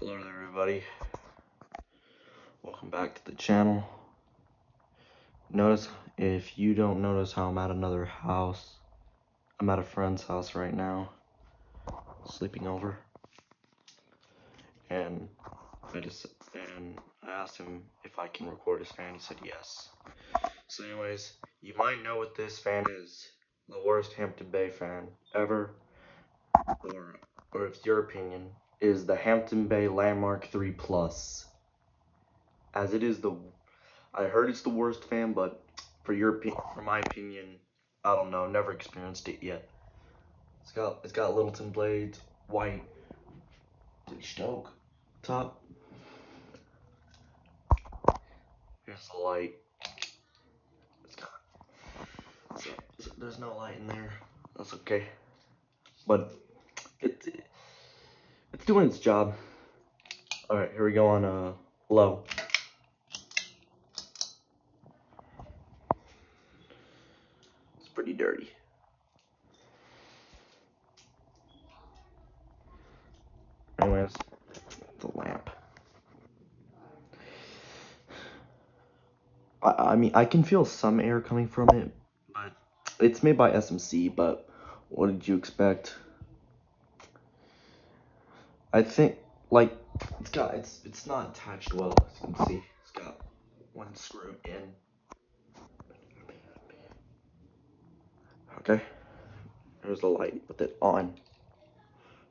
Hello there, everybody. Welcome back to the channel. Notice, if you don't notice, how I'm at another house. I'm at a friend's house right now, sleeping over. And I asked him if I can record his fan. He said yes. So anyways, you might know what this fan is. The worst Hampton Bay fan ever. Or if your opinion is the Hampton Bay Landmark 3 Plus. As it is I heard it's the worst fan, but for my opinion, I don't know. Never experienced it yet. It's got Littleton blades, white, bleached oak top. Here's the light. There's no light in there. That's okay. But it's doing its job. All right, here we go on low. It's pretty dirty. Anyways, the lamp. I mean, I can feel some air coming from it, but it's made by SMC, but what did you expect? I think, like, it's not attached well, as you can see. It's got one screw in. Okay, here's the light with it on.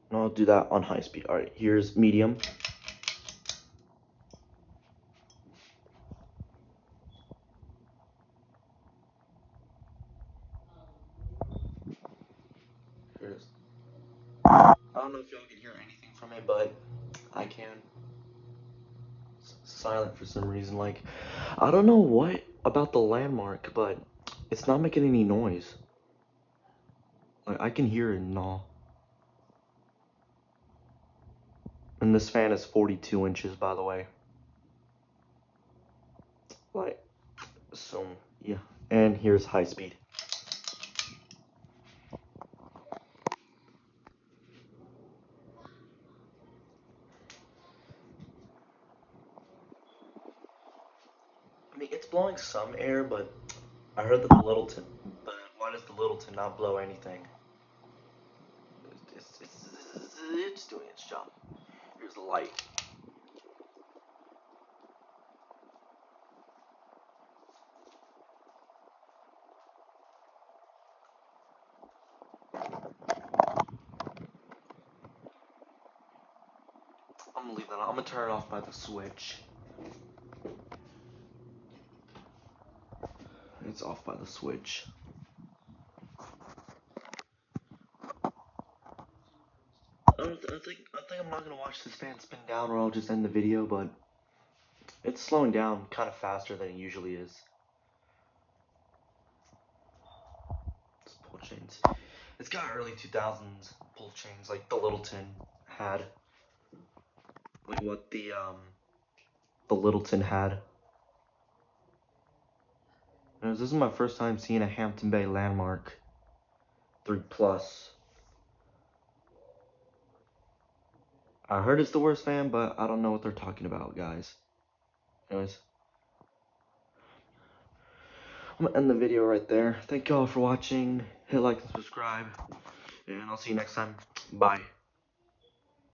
And I'll do that on high speed. Alright, here's medium. I don't know if y'all can hear anything from it, but I can. It's silent for some reason. Like, I don't know what about the Landmark, but it's not making any noise. Like, I can hear it and all. And this fan is 42 inches, by the way. Like, so, yeah. And here's high speed. I mean, it's blowing some air, but I heard that the Littleton. But why does the Littleton not blow anything? It's doing its job. Here's the light. I'm gonna leave that on. I'm gonna turn it off by the switch. It's off by the switch. I think I'm not gonna watch this fan spin down, or I'll just end the video. But it's slowing down kind of faster than it usually is. It's pull chains. It's got early 2000s pull chains like the Littleton had. Like what the Littleton had. And this is my first time seeing a Hampton Bay Landmark 3 Plus. I heard it's the worst fan, but I don't know what they're talking about, guys. Anyways, I'm gonna end the video right there. Thank y'all for watching. Hit like and subscribe, and I'll see you next time. Bye.